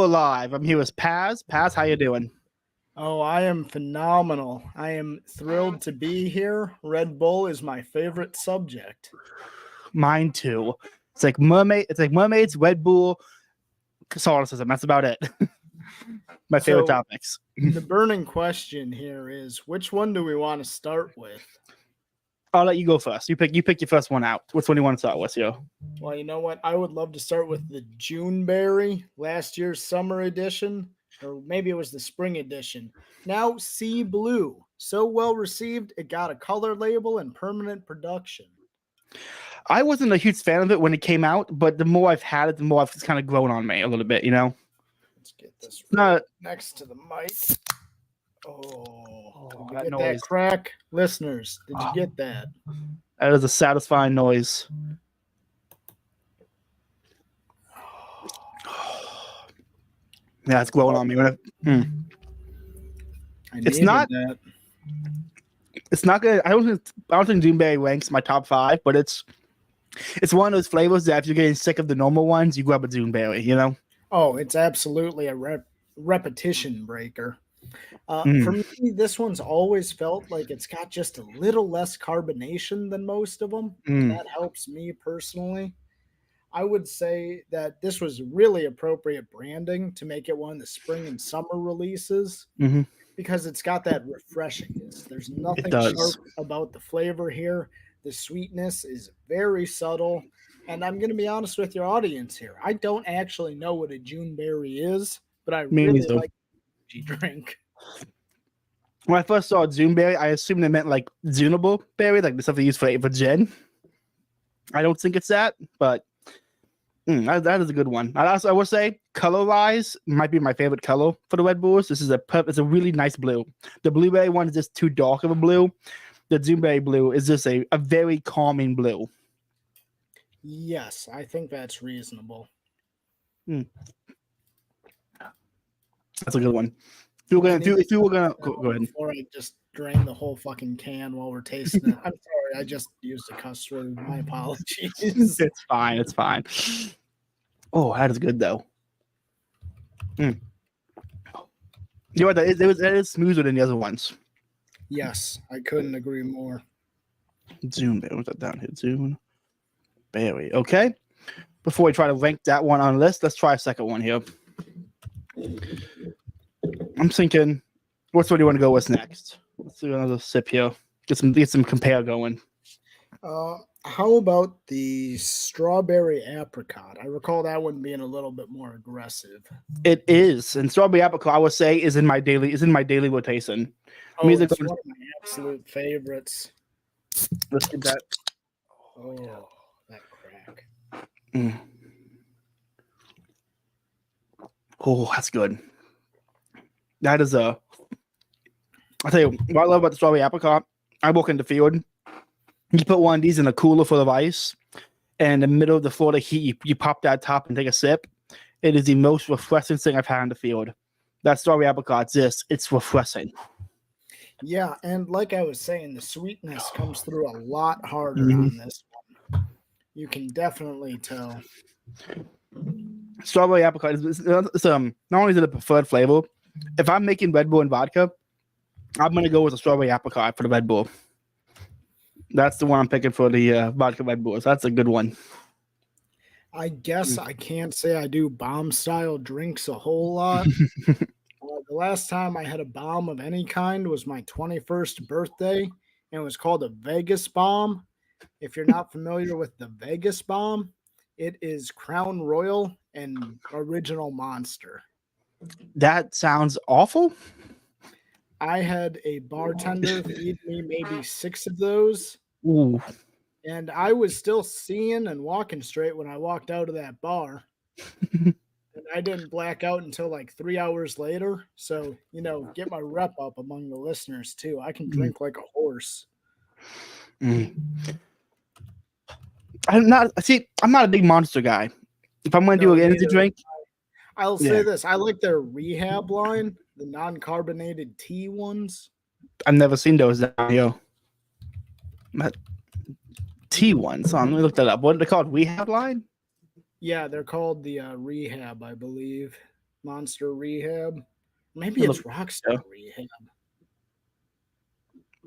live. I'm here with Paz. Paz, how you doing? Oh, I am phenomenal. I am thrilled to be here. Red Bull is my favorite subject. Mine too. It's like mermaids, Red Bull, Catholicism. That's about it. My favorite topics. The burning question here is, which one do we want to start with? I'll let you go first. You pick your first one out. Which one do you want to start with, yo? Well, you know what? I would love to start with the Juneberry, last year's summer edition, or maybe it was the spring edition. Now Sea Blue. So well received, it got a color label and permanent production. I wasn't a huge fan of it when it came out, but the more I've had it, the more it's kind of grown on me a little bit, you know? Let's get this next to the mic. Oh, that get noise. That crack? Listeners, did you get that? That is a satisfying noise. Yeah, it's growing on me. It's not that. It's not good. I don't think Juneberry ranks my top 5, but it's one of those flavors that if you're getting sick of the normal ones, you grab a Juneberry, you know? Oh, it's absolutely a repetition breaker. For me, this one's always felt like it's got just a little less carbonation than most of them. That helps me personally. I would say that this was really appropriate branding to make it one of the spring and summer releases because it's got that refreshingness. There's nothing sharp about the flavor here. The sweetness is very subtle. And I'm going to be honest with your audience here. I don't actually know what a Juneberry is, but I really like the energy drink. When I first saw Juneberry, I assumed it meant like Junable berry, like the stuff they use for gin. I don't think it's that, but that is a good one. I would say color-wise might be my favorite color for the Red Bulls. This is it's a really nice blue. The blueberry one is just too dark of a blue. The Juneberry blue is just a very calming blue. Yes, I think that's reasonable. That's a good one. If you were gonna go ahead. Before I just drain the whole fucking can while we're tasting it. I'm sorry, I just used a cuss word. My apologies. It's fine. It's fine. Oh, that is good though. You know what? That is smoother than the other ones. Yes, I couldn't agree more. Juneberry, what's that down here? Juneberry. Okay. Before we try to rank that one on the list, let's try a second one here. I'm thinking, which one do you want to go with next? Let's do another sip here. Get some compare going. How about the strawberry apricot? I recall that one being a little bit more aggressive. It is, and strawberry apricot, I would say, is in my daily rotation. Oh, it's one of my absolute favorites. Let's get that. Oh, that crack. Oh, that's good. That is I'll tell you what I love about the strawberry apricot. I walk in the field. You put one of these in a cooler full of ice, and in the middle of the Florida heat, you pop that top and take a sip. It is the most refreshing thing I've had in the field. That strawberry apricot, it's refreshing. Yeah, and like I was saying, the sweetness comes through a lot harder on this one. You can definitely tell. Strawberry apricot is not only is it a preferred flavor. If I'm making Red Bull and vodka, I'm gonna go with a strawberry apricot for the Red Bull. That's the one I'm picking for the vodka Red Bull. So that's a good one. I guess I can't say I do bomb style drinks a whole lot. The last time I had a bomb of any kind was my 21st birthday, and it was called a Vegas bomb. If you're not familiar with the Vegas bomb, it is Crown Royal and Original Monster. That sounds awful. I had a bartender feed me maybe 6 of those. Ooh. And I was still seeing and walking straight when I walked out of that bar. And I didn't black out until like 3 hours later. So, get my rep up among the listeners too. I can drink like a horse. I'm not a big Monster guy. If I'm going to do an energy drink, I'll say this. I like their rehab line, the non-carbonated tea ones. I've never seen those down here. Tea ones. Let me look that up. What are they called? Rehab line? Yeah, they're called the Rehab, I believe. Monster Rehab. Maybe it's Rockstar Rehab.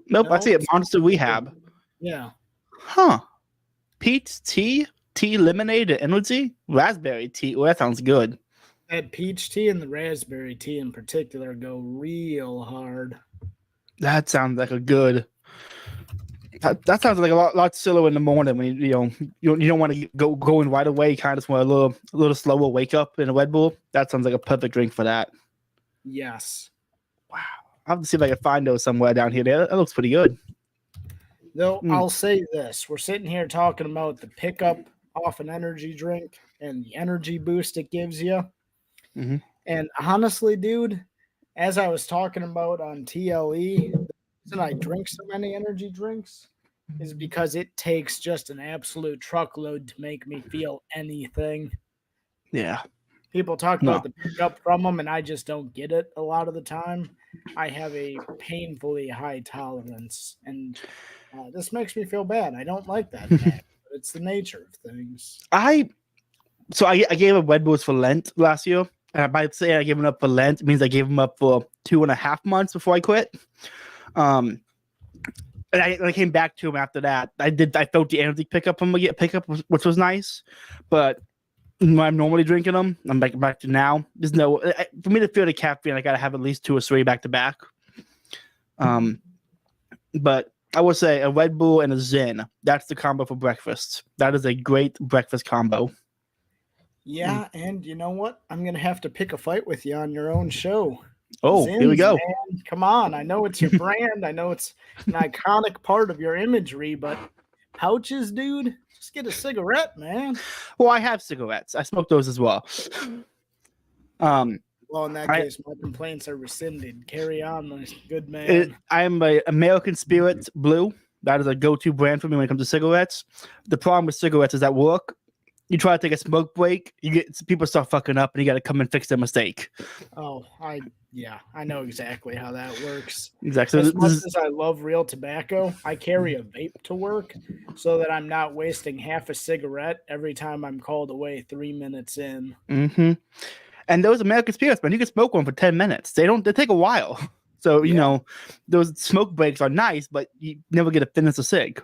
Nope, No, I see it. Monster Rehab. Yeah. Huh. Peach tea, tea lemonade, and energy, raspberry tea. Oh, that sounds good. That peach tea and the raspberry tea in particular go real hard. That sounds like a good. That sounds like a lot slower in the morning when you don't want to go in right away. You kind of just want a little slower wake up in a Red Bull. That sounds like a perfect drink for that. Yes. Wow. I'll have to see if I can find those somewhere down here. That looks pretty good. Though I'll say this: we're sitting here talking about the pickup off an energy drink and the energy boost it gives you. Mm-hmm. And honestly, dude, as I was talking about on TLE, the reason I drink so many energy drinks is because it takes just an absolute truckload to make me feel anything. Yeah. People talk about the pickup from them, and I just don't get it a lot of the time. I have a painfully high tolerance, and this makes me feel bad. I don't like that fact, but it's the nature of things. I gave up Red Bulls for Lent last year. And by saying I gave them up for Lent, it means I gave them up for 2.5 months before I quit. And I came back to them after that. I felt the energy pickup, which was nice, but when I'm normally drinking them, I'm back to now. There's no for me to feel the caffeine. I gotta have at least 2 or 3 back to back. But I would say a Red Bull and a Zen. That's the combo for breakfast. That is a great breakfast combo. Yeah, and you know what? I'm gonna have to pick a fight with you on your own show. Oh, Zins, here we go. Man. Come on. I know it's your brand. I know it's an iconic part of your imagery, but pouches, dude, just get a cigarette, man. Well, I have cigarettes. I smoke those as well. Well, in that case, my complaints are rescinded. Carry on, my good man. I am a American Spirit Blue. That is a go-to brand for me when it comes to cigarettes. The problem with cigarettes is at work, you try to take a smoke break, people start fucking up, and you got to come and fix their mistake. Oh, I know exactly how that works. Exactly. As much as I love real tobacco, I carry a vape to work so that I'm not wasting half a cigarette every time I'm called away 3 minutes in. Mm-hmm. And those American Spirits, man, you can smoke one for 10 minutes. They take a while. So, those smoke breaks are nice, but you never get to finish a cig.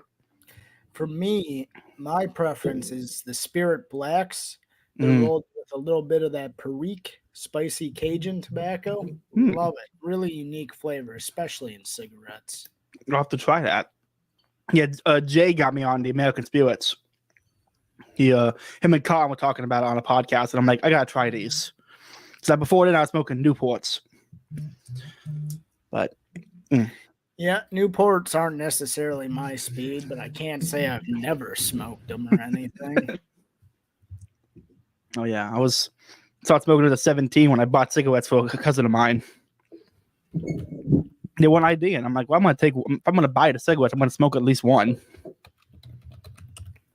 For me, my preference is the Spirit Blacks. They're rolled with a little bit of that Perique spicy Cajun tobacco. Love it. Really unique flavor, especially in cigarettes. I'll have to try that. Yeah, Jay got me on the American Spirits. Him and Colin were talking about it on a podcast, and I'm like, I gotta try these. So before then, I was smoking Newports. But yeah, Newports aren't necessarily my speed, but I can't say I've never smoked them or anything. Oh yeah, I started smoking at 17 when I bought cigarettes for a cousin of mine. They want ID, and I'm like, well, if I'm gonna buy the cigarettes, I'm gonna smoke at least one.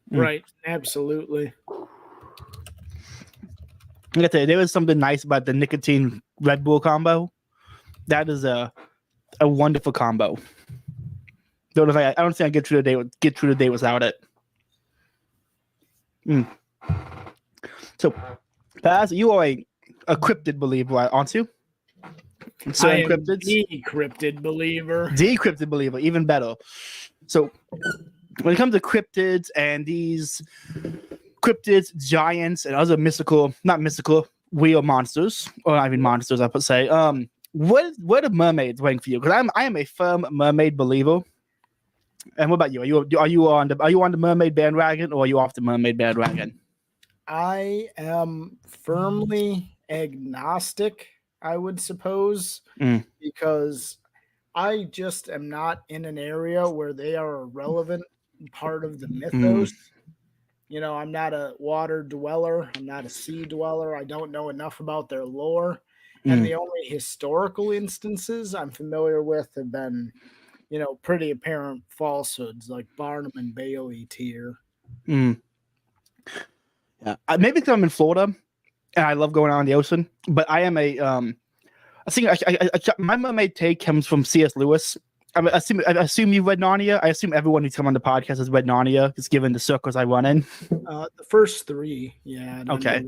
Right, absolutely. I gotta tell you, there is something nice about the nicotine Red Bull combo. That is a wonderful combo. I don't think I get through the day without it. So, Paz, you are a cryptid believer, aren't you? So I am decrypted believer. Decrypted believer, even better. So, when it comes to cryptids and these cryptids, giants, and other real monsters, or I mean monsters, I would say. Where do mermaids rank for you? Because I am a firm mermaid believer. And what about you? Are you on the mermaid bandwagon, or are you off the mermaid bandwagon? I am firmly agnostic, I would suppose, because I just am not in an area where they are a relevant part of the mythos. I'm not a water dweller. I'm not a sea dweller. I don't know enough about their lore. And the only historical instances I'm familiar with have been, pretty apparent falsehoods like Barnum and Bailey tier. Yeah, maybe because I'm in Florida and I love going out on the ocean, but I am I think my mermaid take comes from C.S. Lewis. I assume you've read Narnia. I assume everyone who's come on the podcast has read Narnia, just given the circles I run in. The first 3, yeah. Okay.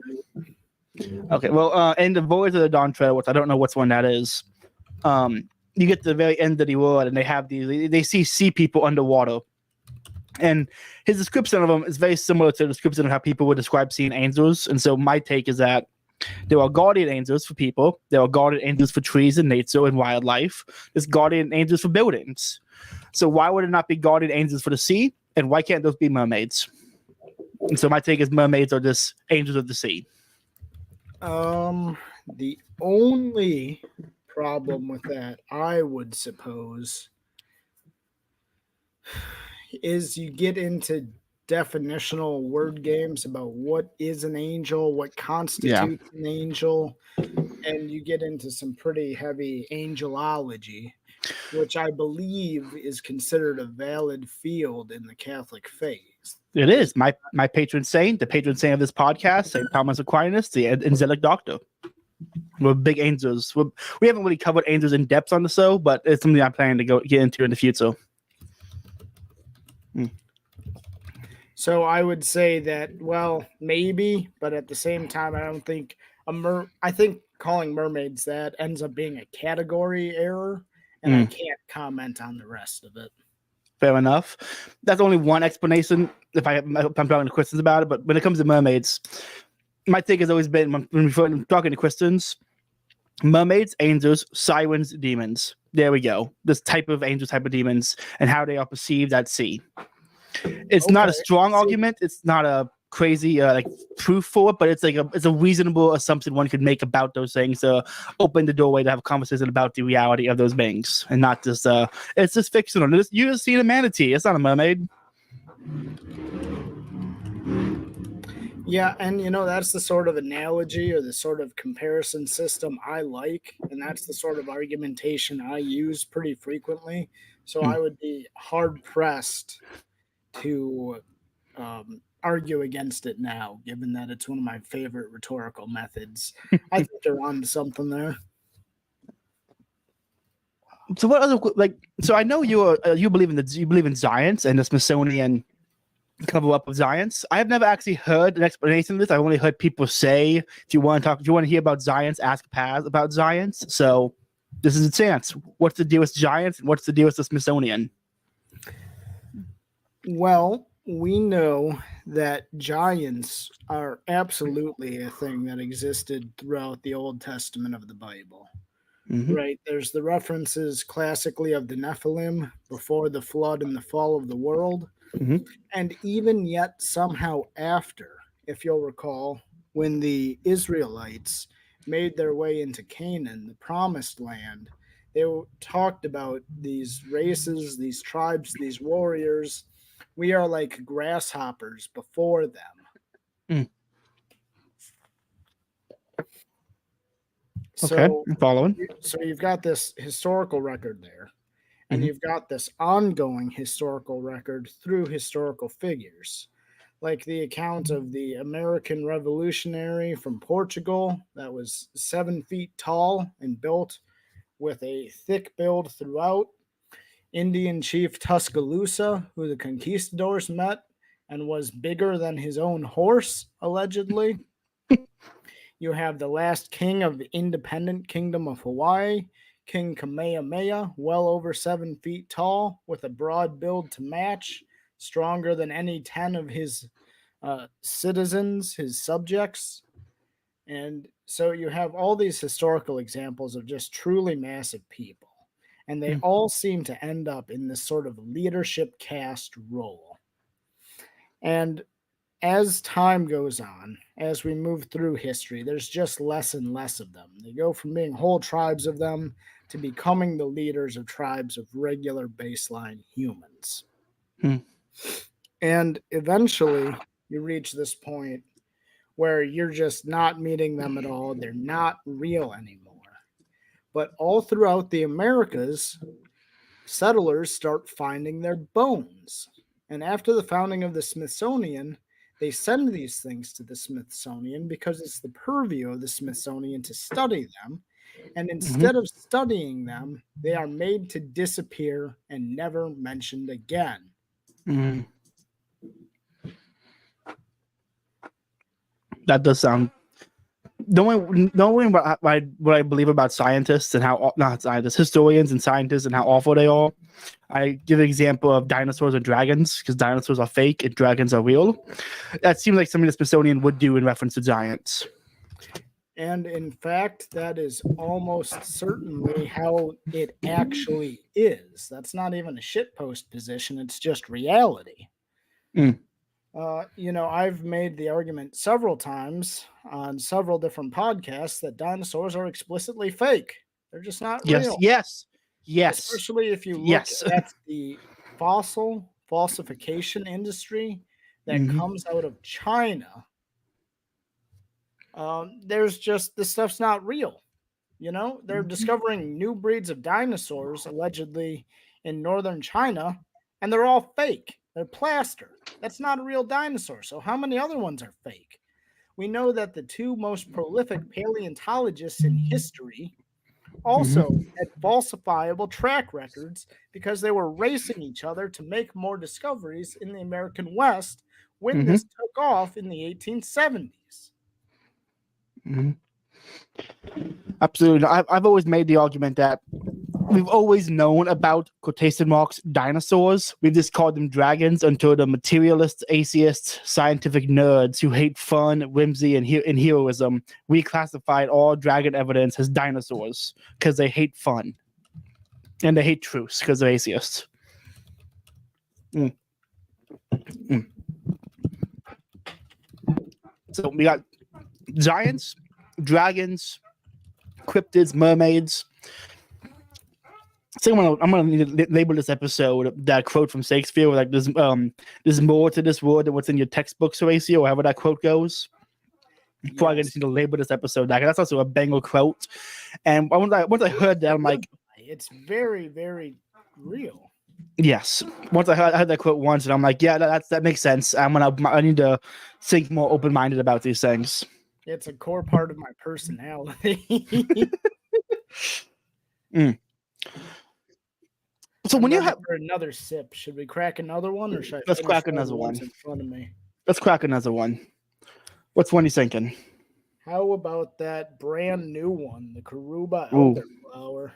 Okay, well, in the Voyage of the Dawn Treader, which I don't know which one that is, you get to the very end of the world, and they have they see sea people underwater. And his description of them is very similar to the description of how people would describe seeing angels. And so my take is that there are guardian angels for people. There are guardian angels for trees and nature and wildlife. There's guardian angels for buildings. So why would it not be guardian angels for the sea? And why can't those be mermaids? And so my take is mermaids are just angels of the sea. The only problem with that, I would suppose, is you get into definitional word games about what is an angel, what constitutes an angel, and you get into some pretty heavy angelology, which I believe is considered a valid field in the Catholic faith. It is. My patron saint, the patron saint of this podcast, St. Thomas Aquinas, the angelic doctor. We're big angels. We haven't really covered angels in depth on the show, but it's something I'm planning to get into in the future. So I would say that, well, maybe, but at the same time, I don't think I think calling mermaids that ends up being a category error, and I can't comment on the rest of it. Fair enough. That's only one explanation if I'm talking to Christians about it. But when it comes to mermaids, my take has always been when we're talking to Christians, mermaids, angels, sirens, demons. There we go. This type of angels, type of demons, and how they are perceived at sea. It's not a strong argument. It's not a crazy like proof for it, but it's a reasonable assumption one could make about those things to open the doorway to have a conversation about the reality of those beings, and not just it's just fictional. You just see a manatee. It's not a mermaid. Yeah, and that's the sort of analogy or the sort of comparison system I like, and that's the sort of argumentation I use pretty frequently. So I would be hard pressed to argue against it now, given that it's one of my favorite rhetorical methods. I think they're on to something there. So what other So I know you believe in science and the Smithsonian cover up of science. I have never actually heard an explanation of this. I've only heard people say, if you want to hear about science, ask Paz about science. So this is a chance. What's the deal with giants and what's the deal with the Smithsonian? Well, we know that giants are absolutely a thing that existed throughout the Old Testament of the Bible. Mm-hmm. Right? There's the references classically of the Nephilim before the flood and the fall of the world. Mm-hmm. And even yet somehow after, if you'll recall, when the Israelites made their way into Canaan, the promised land, they talked about these races, these tribes, these warriors. We are like grasshoppers before them. Okay, I'm following. So you've got this historical record there, and you've got this ongoing historical record through historical figures, like the account of the American revolutionary from Portugal that was 7 feet tall and built with a thick build throughout. Indian chief Tuscaloosa, who the conquistadors met and was bigger than his own horse, allegedly. You have the last king of the independent kingdom of Hawaii, King Kamehameha, well over 7 feet tall, with a broad build to match, stronger than any 10 of his citizens, his subjects. And so you have all these historical examples of just truly massive people. And they all seem to end up in this sort of leadership caste role. And as time goes on, as we move through history, there's just less and less of them. They go from being whole tribes of them to becoming the leaders of tribes of regular baseline humans. And eventually, you reach this point where you're just not meeting them at all. They're not real anymore. But all throughout the Americas, settlers start finding their bones. And after the founding of the Smithsonian, they send these things to the Smithsonian because it's the purview of the Smithsonian to study them. And instead of studying them, they are made to disappear and never mentioned again. That does sound Knowing what I believe about scientists and historians and scientists and how awful they are, I give an example of dinosaurs and dragons, because dinosaurs are fake and dragons are real. That seems like something the Smithsonian would do in reference to giants. And in fact, that is almost certainly how it actually is. That's not even a shitpost position, it's just reality. Mm. I've made the argument several times on several different podcasts that dinosaurs are explicitly fake. They're just not real. Yes. Especially if you look at the fossil falsification industry that comes out of China. There's just, this stuff's not real. They're discovering new breeds of dinosaurs allegedly in northern China, and they're all fake. They're plaster. That's not a real dinosaur. So how many other ones are fake? We know that the two most prolific paleontologists in history also had falsifiable track records because they were racing each other to make more discoveries in the American West when this took off in the 1870s. Absolutely. I've always made the argument that we've always known about, quotation marks, dinosaurs. We've just called them dragons until the materialists, atheists, scientific nerds who hate fun, whimsy, and heroism reclassified all dragon evidence as dinosaurs because they hate fun. And they hate truths because they're atheists. So we got giants, dragons, cryptids, mermaids. So I'm gonna need to label this episode that quote from Shakespeare, like there's more to this world than what's in your textbooks, Horatio, or however that quote goes. Before I just need to label this episode, that's also a Bengal quote. And once I heard that, I'm like, it's very, very real. Yes. Once I heard that quote once, and I'm like, yeah, that makes sense. I need to think more open-minded about these things. It's a core part of my personality. So when you have another sip, should we crack another one, or should I let's crack another one in front of me? Let's crack another one. What's one you thinking? How about that brand new one, the Karuba elderflower?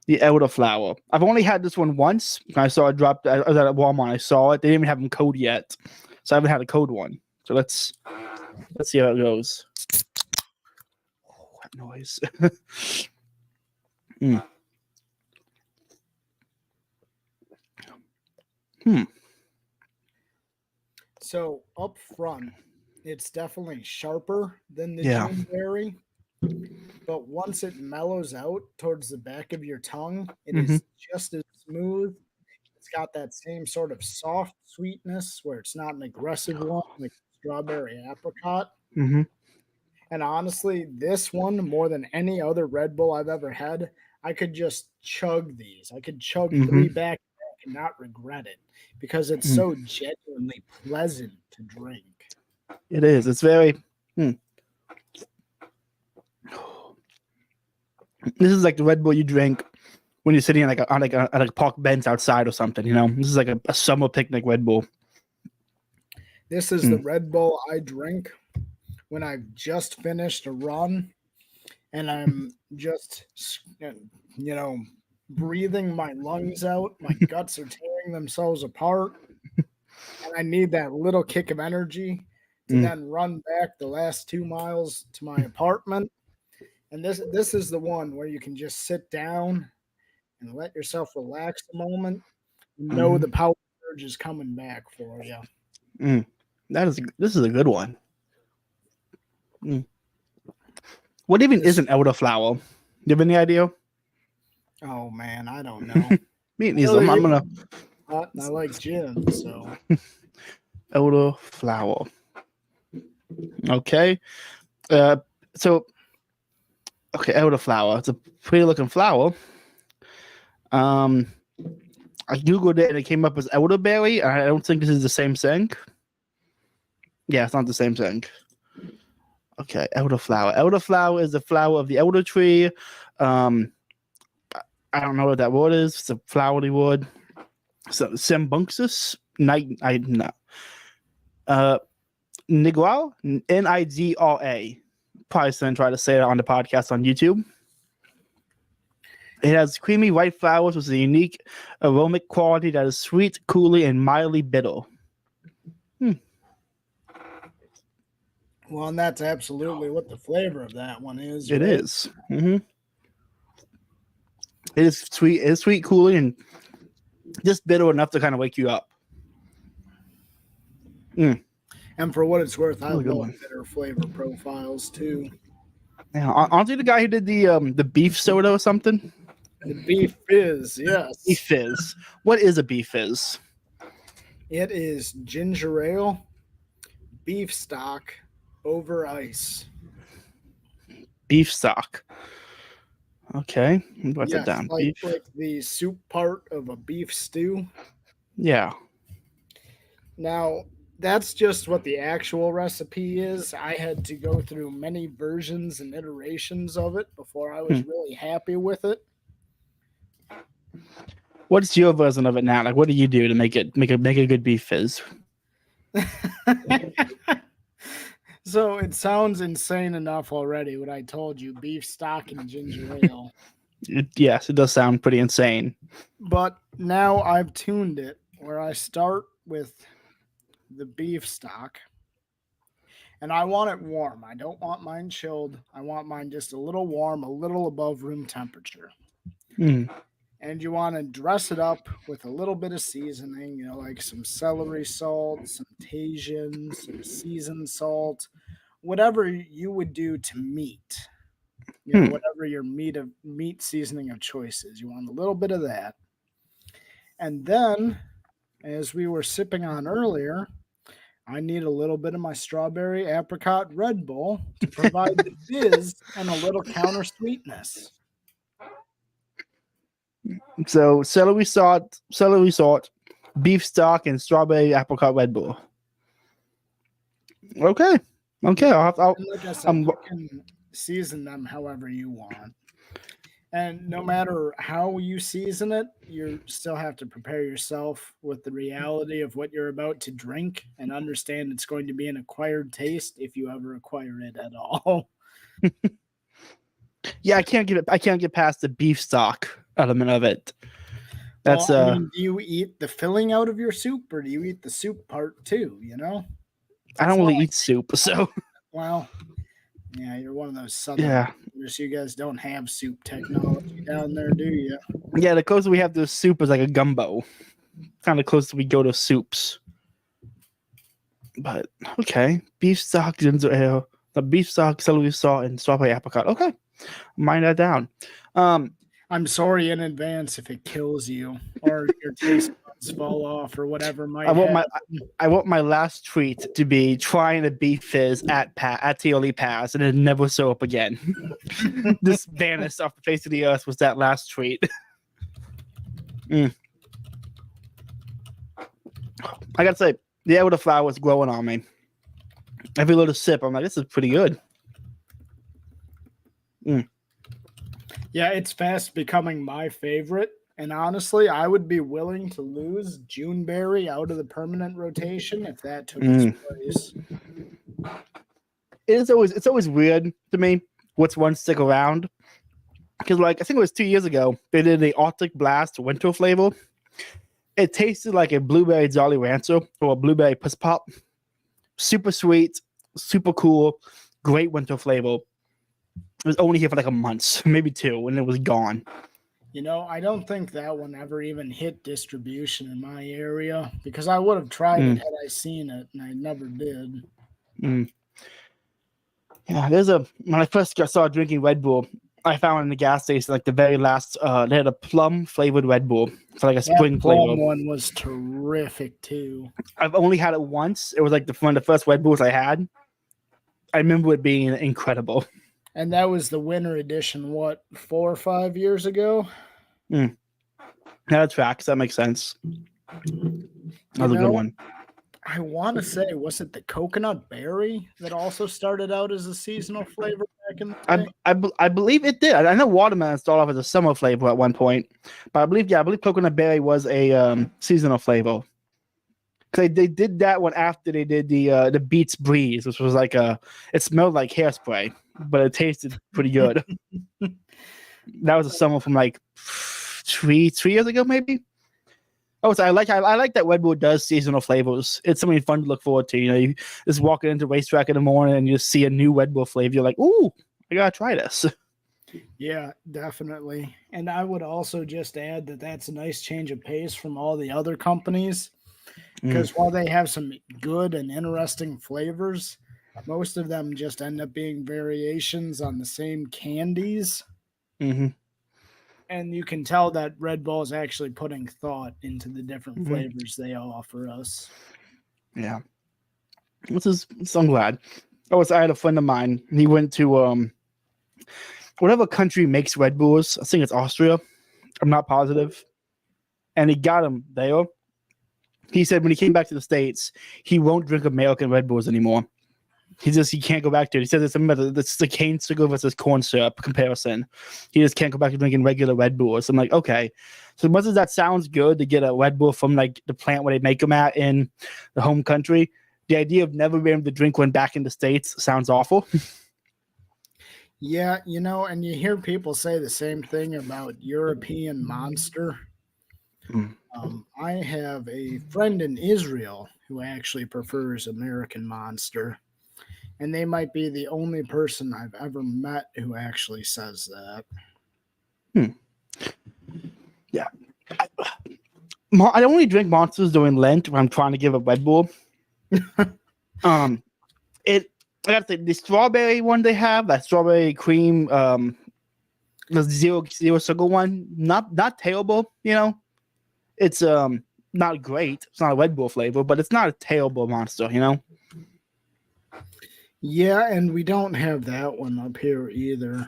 The elderflower. I've only had this one once. I saw it dropped. I was at Walmart. I saw it. They didn't even have them code yet, so I haven't had a code one. So let's see how it goes. Oh, that noise. So up front, it's definitely sharper than the Juneberry, but once it mellows out towards the back of your tongue, it is just as smooth. It's got that same sort of soft sweetness where it's not an aggressive one like strawberry apricot. And honestly, this one, more than any other Red Bull I've ever had, I could just chug these. I could chug 3 back and not regret it because it's so genuinely pleasant to drink. It is. It's very. This is like the Red Bull you drink when you're sitting on a park bench outside or something. This is like a summer picnic Red Bull. This is the Red Bull I drink when I've just finished a run and I'm just, breathing my lungs out. My guts are tearing themselves apart. And I need that little kick of energy to then run back the last 2 miles to my apartment. And this is the one where you can just sit down and let yourself relax a moment. The power surge is coming back for you. This is a good one. What even is an elderflower? Do you have any idea? Oh man, I don't know. Me neither. I'm gonna. I like gin, so. Elderflower. Okay. Elderflower. It's a pretty looking flower. I googled it and it came up as elderberry. I don't think this is the same thing. Yeah, it's not the same thing. Okay, elderflower. Elderflower is the flower of the elder tree. I don't know what that word is. It's a flowery word. So Symbuncus Nigra, Nigra, Nigra, probably going to try to say it on the podcast on YouTube. It has creamy white flowers with a unique aromatic quality that is sweet, cooling, and mildly bitter. Well, and that's absolutely what the flavor of that one is. It is. Mm-hmm. It is sweet. It is sweet, cooling, and just bitter enough to kind of wake you up. And for what it's worth, I Really good love one. bitter flavor profiles too. Yeah, aren't you the guy who did the beef soda or something? The beef fizz, yes. Beef fizz. What is a beef fizz? It is ginger ale, beef stock over ice. Beef stock. Okay, write that down. Like Beef. the soup part of a beef stew. Yeah. Now, that's just what the actual recipe is. I had to go through many versions and iterations of it before I was really happy with it. What's your version of it now? Like, what do you do to make a good beef fizz? So it sounds insane enough already what I told you, beef stock and ginger ale. Yes, it does sound pretty insane. But now I've tuned it where I start with the beef stock. And I want it warm. I don't want mine chilled. I want mine just a little warm, a little above room temperature. And you want to dress it up with a little bit of seasoning, like some celery salt, some Tajin, some seasoned salt, whatever you would do to meat. Whatever your meat seasoning of choice is. You want a little bit of that. And then, as we were sipping on earlier, I need a little bit of my strawberry apricot Redbull to provide the fizz and a little counter sweetness. So celery salt, beef stock, and strawberry apricot Redbull. Okay. I'll like I said, you can season them however you want. And no matter how you season it, you still have to prepare yourself with the reality of what you're about to drink and understand it's going to be an acquired taste if you ever acquire it at all. Yeah, I can't get past the beef stock element of it. That's do you eat the filling out of your soup or do you eat the soup part too, I don't really eat soup, so well, yeah, you're one of those southern you guys don't have soup technology down there, do you? Yeah, the closest we have to soup is like a gumbo. Kind of close we go to soups. But okay, beef stock, ginger ale, the beef stock, celery salt, and strawberry apricot. Okay, mind that down. I'm sorry in advance if it kills you or your taste buds fall off or whatever might happen. I want my last treat to be trying a beef fizz at TLE Pass and then never show up again. This vanished off the face of the earth was that last treat. I gotta say, the air with the flower was growing on me. Every little sip, I'm like, this is pretty good. Yeah, it's fast becoming my favorite. And honestly, I would be willing to lose Juneberry out of the permanent rotation if that took its place. It's always weird to me what's one stick around. Because I think it was 2 years ago, they did the Arctic Blast winter flavor. It tasted like a blueberry Jolly Rancher or a blueberry Puss Pop. Super sweet, super cool, great winter flavor. It was only here for like a month, maybe 2, and it was gone. I don't think that one ever even hit distribution in my area because I would have tried it had I seen it, and I never did. Yeah, when I first started drinking Red Bull, I found in the gas station like the very last they had a plum flavored Red Bull for like a spring flavor. Plum one was terrific too. I've only had it once. It was like one of the first Red Bulls I had. I remember it being incredible. And that was the winter edition, 4 or 5 years ago? That tracks. That makes sense. That was a good one. I want to say, was it the coconut berry that also started out as a seasonal flavor back in the day? I believe it did. I know watermelon started off as a summer flavor at one point, but I believe coconut berry was a seasonal flavor. They did that one after they did the Beats Breeze, which was like it smelled like hairspray. but it tasted pretty good. That was a summer from like three years ago, maybe. Oh, so I like that Red Bull does seasonal flavors. It's something fun to look forward to. You just walking into racetrack in the morning and you just see a new Red Bull flavor. You're like, ooh, I gotta try this. Yeah, definitely. And I would also just add that that's a nice change of pace from all the other companies. Because while they have some good and interesting flavors, most of them just end up being variations on the same candies. Mm-hmm. And you can tell that Red Bull is actually putting thought into the different flavors they offer us. Yeah. So I'm glad. I had a friend of mine. He went to whatever country makes Red Bulls. I think it's Austria. I'm not positive. And he got them there. He said when he came back to the States, he won't drink American Red Bulls anymore. He can't go back to it. He says it's the cane sugar versus corn syrup comparison. He just can't go back to drinking regular Red Bulls. I'm like, okay. So much as that sounds good to get a Red Bull from like the plant where they make them at in the home country, the idea of never being able to drink one back in the States sounds awful. Yeah, and you hear people say the same thing about European Monster. I have a friend in Israel who actually prefers American Monster. And they might be the only person I've ever met who actually says that. Yeah. I only drink Monsters during Lent when I'm trying to give a Red Bull. I gotta say, the strawberry one they have, that strawberry cream, the zero sugar one, not terrible, It's not great. It's not a Red Bull flavor, but it's not a terrible Monster, Yeah, and we don't have that one up here either.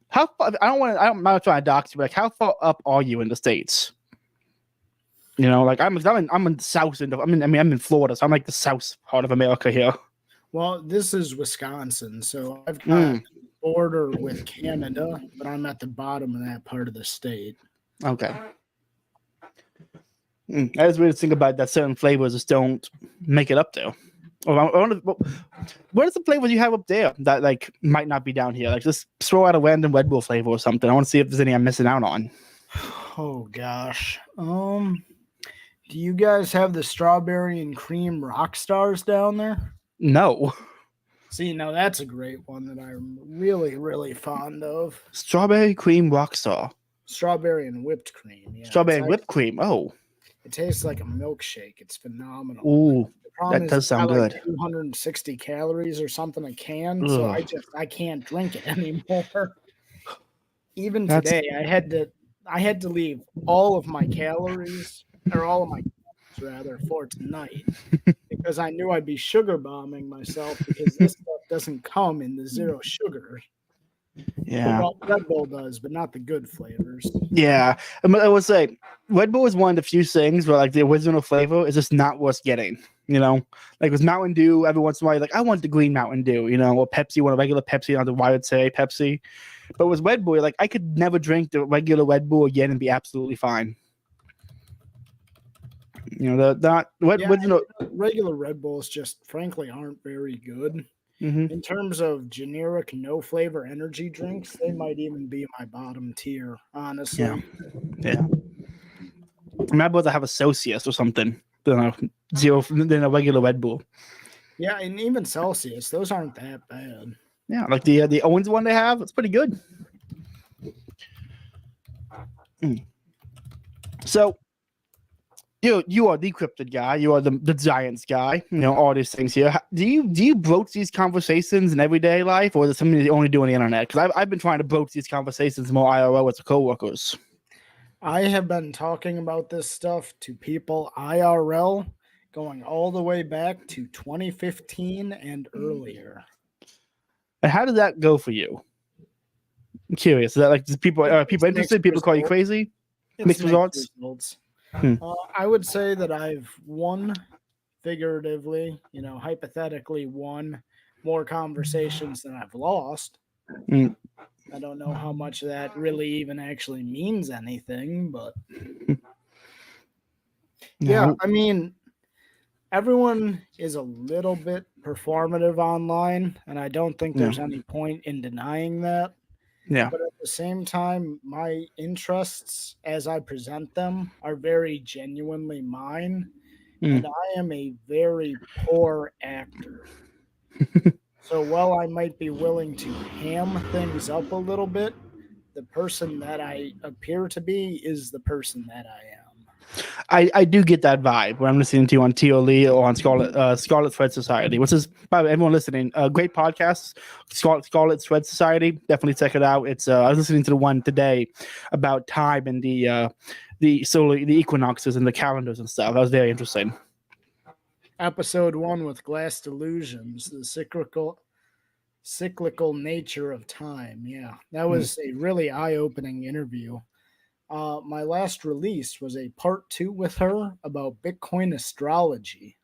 How far? I'm not trying to dox you, but like, how far up are you in the States? Like I'm in the south end of. I'm in Florida, so I'm like the south part of America here. Well, this is Wisconsin, so I've got a border with Canada, but I'm at the bottom of that part of the state. Okay. I just really think about that certain flavors just don't make it up there. What is the flavors you have up there that like might not be down here? Like just throw out a random Red Bull flavor or something. I want to see if there's any I'm missing out on. Oh gosh. Do you guys have the strawberry and cream rock stars down there? No. See, now that's a great one that I'm really, really fond of. Strawberry cream rockstar. Strawberry and whipped cream. Yeah. Strawberry and whipped cream. Oh. It tastes like a milkshake. It's phenomenal. Ooh, that does sound good. Like 260 calories or something a can, so I can't drink it anymore. Even today, I had to leave all of my calories, or all of my rather, for tonight because I knew I'd be sugar bombing myself because this stuff doesn't come in the zero sugar. Yeah. Well, Red Bull does, but not the good flavors. Yeah. I would say Red Bull is one of the few things where like the original flavor is just not worth getting. Like with Mountain Dew, every once in a while, like I want the green Mountain Dew, or Pepsi, want a regular Pepsi, not the why I would say Pepsi. But with Red Bull, like I could never drink the regular Red Bull again and be absolutely fine. Regular Red Bulls just frankly aren't very good. In terms of generic no flavor energy drinks, they might even be my bottom tier, honestly. Yeah. I'd rather have a Celsius or something than a regular Red Bull. Yeah, and even Celsius, those aren't that bad. Yeah, like the Owens one they have, it's pretty good. So you are the cryptid guy. You are the Giants guy. All these things here. Do you broach these conversations in everyday life, or is it something you only do on the internet? Because I've been trying to broach these conversations more IRL with the coworkers. I have been talking about this stuff to people IRL going all the way back to 2015 and earlier. And how did that go for you? I'm curious. Is that like people interested? People call you crazy? Mixed results? I would say that I've won figuratively, hypothetically won more conversations than I've lost. I don't know how much that really even actually means anything, but yeah, I mean, everyone is a little bit performative online, and I don't think Yeah. there's any point in denying that. Yeah. But at the same time, my interests as I present them are very genuinely mine, and Mm. I am a very poor actor. So while I might be willing to ham things up a little bit, the person that I appear to be is the person that I am. I do get that vibe when I'm listening to you on TOLE or on Scarlet Thread Society, which is, by the way, everyone listening, great podcast, Scarlet Thread Society. Definitely check it out. It's I was listening to the one today about time and the solar, the equinoxes and the calendars and stuff. That was very interesting. Episode 1 with Glass Delusions, the cyclical nature of time. Yeah, that was a really eye-opening interview. My last release was a part 2 with her about Bitcoin astrology.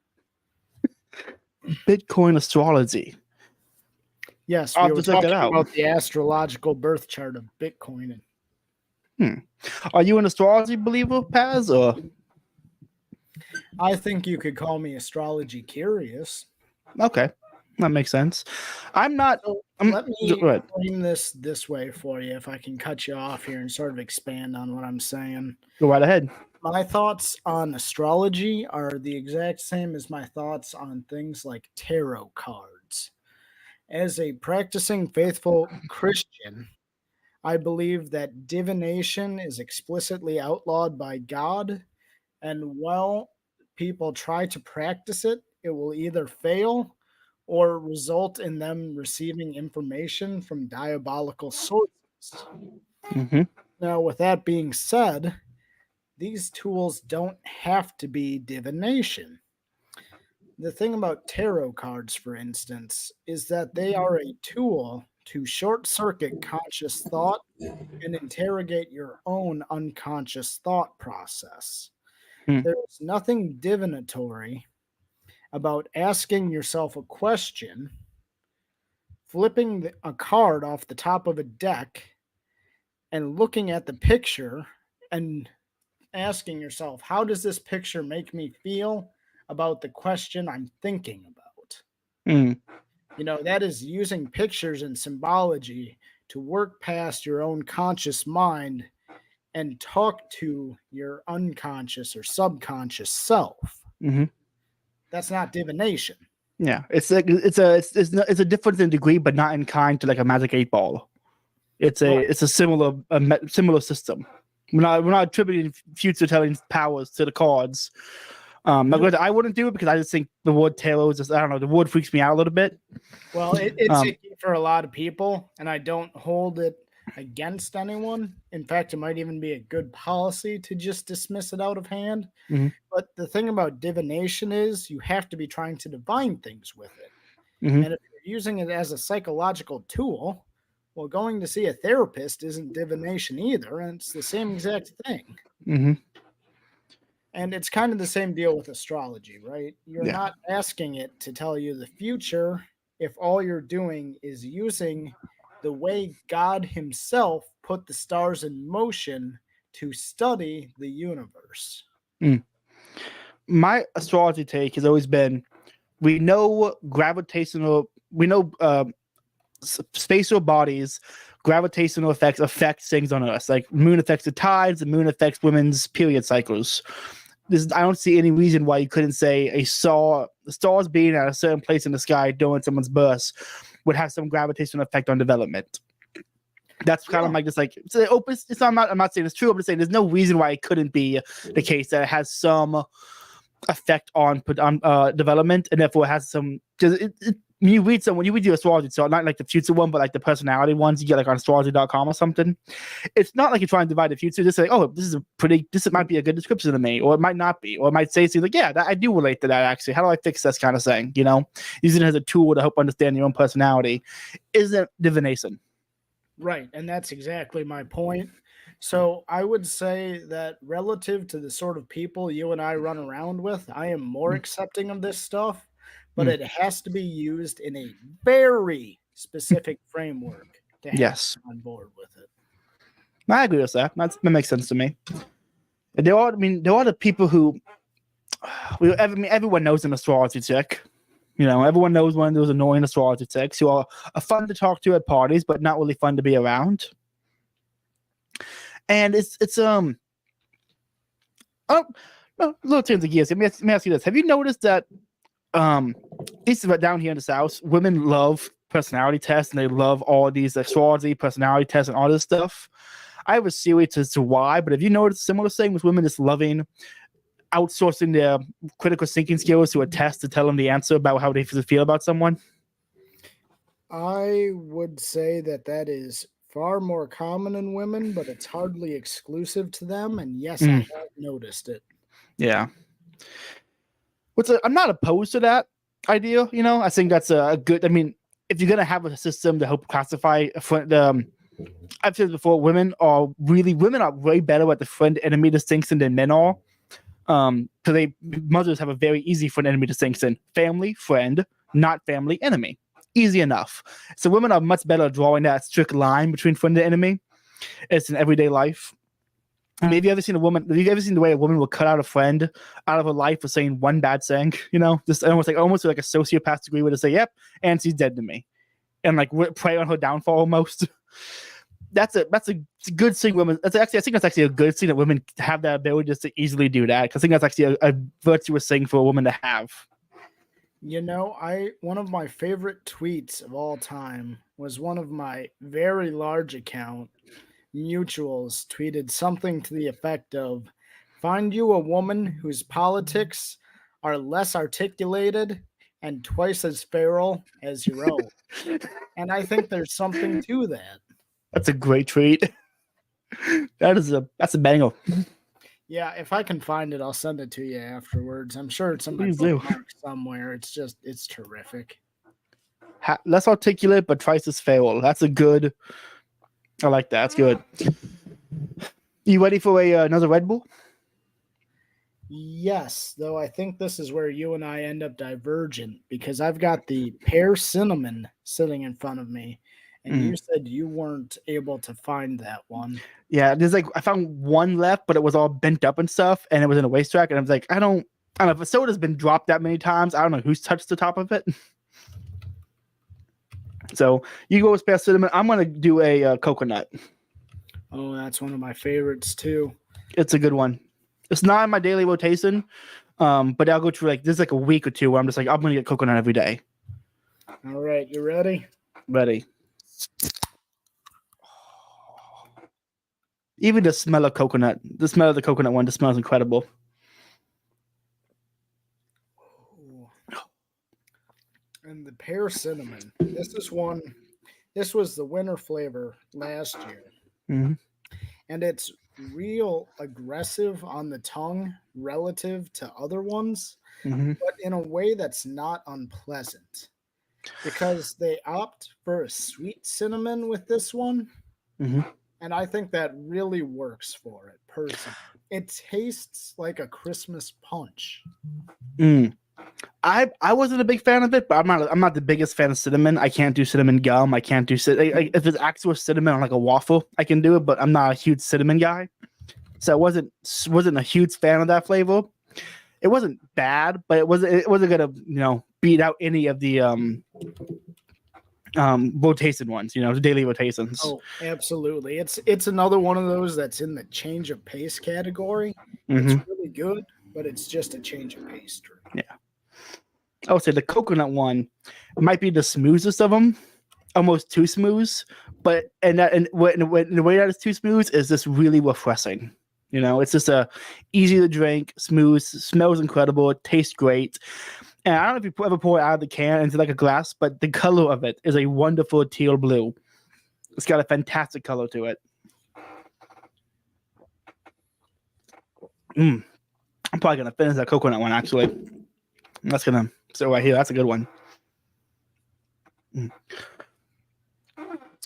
Bitcoin astrology. Yes, I'll we have were to check that talking out. about the astrological birth chart of Bitcoin. Are you an astrology believer, Paz? Or I think you could call me astrology curious. okay, that makes sense. I'm not. So I'm, let me go ahead. frame this way for you, if I can cut you off here and sort of expand on what I'm saying. Go right ahead. My thoughts on astrology are the exact same as my thoughts on things like tarot cards. As a practicing faithful Christian, I believe that divination is explicitly outlawed by God, and while people try to practice it, it will either fail or result in them receiving information from diabolical sources. Mm-hmm. Now, with that being said, these tools don't have to be divination. The thing about tarot cards, for instance, is that they are a tool to short circuit conscious thought and interrogate your own unconscious thought process. Hmm. There is nothing divinatory about asking yourself a question, flipping a card off the top of a deck, and looking at the picture and asking yourself, how does this picture make me feel about the question I'm thinking about? Mm. You know, that is using pictures and symbology to work past your own conscious mind and talk to your unconscious or subconscious self. Mm-hmm. That's not divination. Yeah, it's like it's a difference in degree, but not in kind to like a Magic 8 Ball. It's Right. a similar system. We're not attributing future telling powers to the cards. I wouldn't do it because I just think the word tarot is just, I don't know, the word freaks me out a little bit. Well, it's icky for a lot of people, and I don't hold it against anyone. In fact, it might even be a good policy to just dismiss it out of hand. Mhm. But the thing about divination is you have to be trying to divine things with it. Mhm. And if you're using it as a psychological tool, well, going to see a therapist isn't divination either, and it's the same exact thing. Mm-hmm. And it's kind of the same deal with astrology, right? You're Yeah. not asking it to tell you the future if all you're doing is using the way God Himself put the stars in motion to study the universe. My astrology take has always been, we know spatial bodies, gravitational effects affect things on us. Like moon affects the tides, the moon affects women's period cycles. I don't see any reason why you couldn't say stars being at a certain place in the sky during someone's birth would have some gravitational effect on development. That's kind of like just like it's I'm not saying it's true. I'm just saying there's no reason why it couldn't be the case that it has some effect on development, and therefore it has some, because when you read your astrology, so not like the future one, but like the personality ones you get like on astrology.com or something. It's not like you're trying to divide the future. Just like, oh, this might be a good description of me, or it might not be, or it might say something like, yeah, I do relate to that actually. How do I fix this kind of thing? You know, using it as a tool to help understand your own personality isn't divination. Right, and that's exactly my point. So I would say that relative to the sort of people you and I run around with, I am more accepting of this stuff, but it has to be used in a very specific framework to have Yes, on board with it. I agree with that. That makes sense to me. And there are the people who, everyone knows an astrology chick. Everyone knows one of those annoying astrology chicks who are fun to talk to at parties, but not really fun to be around. And it's a little change of gears. Let me ask you this: have you noticed that at least down here in the South, women love personality tests and they love all these astrology, personality tests, and all this stuff? I have a theory as to why, but have you noticed a similar thing with women just loving outsourcing their critical thinking skills to a test to tell them the answer about how they feel about someone? I would say that is far more common in women, but it's hardly exclusive to them. And yes, I have noticed it. Yeah. I'm not opposed to that idea. I think that's a good. I mean, if you're gonna have a system to help classify I've said before, women are way better at the friend-enemy distinction than men are. So mothers have a very easy friend-enemy distinction: family, friend, not family, enemy. Easy enough. So women are much better at drawing that strict line between friend and enemy. It's in everyday life. I mean, have you ever seen the way a woman will cut out a friend out of her life for saying one bad thing? Just almost like a sociopath degree where to say, "Yep, and she's dead to me," and like prey on her downfall almost. That's a good thing. Women. I think that's actually a good thing that women have that ability just to easily do that. Because I think that's actually a virtuous thing for a woman to have. One of my favorite tweets of all time was one of my very large account mutuals tweeted something to the effect of, "Find you a woman whose politics are less articulated and twice as feral as your own." And I think there's something to that. That's a great tweet. That's a banger. Yeah, if I can find it, I'll send it to you afterwards. I'm sure it's in my bookmark somewhere. It's terrific. Less articulate, but twice as feral. That's a good. I like that. That's good. You ready for another Red Bull? Yes, though I think this is where you and I end up divergent because I've got the pear cinnamon sitting in front of me, and you said you weren't able to find that one. Yeah, I found one left, but it was all bent up and stuff, and it was in a waste rack, and I was like, I don't know if a soda's been dropped that many times. I don't know who's touched the top of it. So you go with pear cinnamon. I'm gonna do a coconut. Oh, that's one of my favorites too. It's a good one. It's not in my daily rotation, but I'll go through there's a week or two where I'm just like, I'm gonna get coconut every day. All right, you ready? Ready. Even the smell of coconut, the smell of the coconut one, just smells incredible. And the pear cinnamon. This was the winter flavor last year. Mm-hmm. And it's real aggressive on the tongue relative to other ones, but in a way that's not unpleasant because they opt for a sweet cinnamon with this one. And I think that really works for it personally. It tastes like a Christmas punch. I wasn't a big fan of it, but I'm not the biggest fan of cinnamon. I can't do cinnamon gum. I can't do if it's actual cinnamon on a waffle, I can do it, but I'm not a huge cinnamon guy. So I wasn't a huge fan of that flavor. It wasn't bad, but it wasn't gonna beat out any of the rotation ones, the daily rotations. Oh, absolutely. It's another one of those that's in the change of pace category. It's really good, but it's just a change of pace. Yeah. I would say the coconut one might be the smoothest of them, almost too smooth. But in the way that it's too smooth is just really refreshing. It's just easy to drink, smooth, smells incredible, it tastes great. And I don't know if you ever pour it out of the can into a glass, but the color of it is a wonderful teal blue. It's got a fantastic color to it. I'm probably gonna finish that coconut one actually. That's gonna sit right here. That's a good one.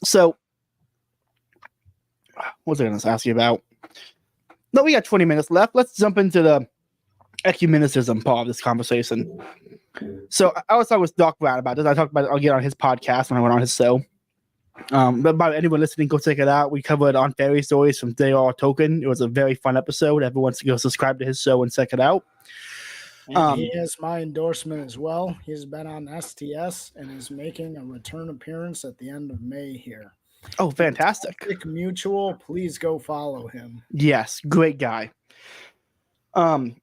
So, what was I gonna ask you about? No, we got 20 minutes left. Let's jump into the ecumenicism part of this conversation. So I was talking with Doc Brown about this. I talked about it again on his podcast when I went on his show. But about anyone listening, go check it out. We covered on fairy stories from J.R. Tolkien. It was a very fun episode. Everyone should go subscribe to his show and check it out. And he has my endorsement as well. He's been on STS and is making a return appearance at the end of May here. Oh, fantastic. Mutual, please go follow him. Yes, great guy. And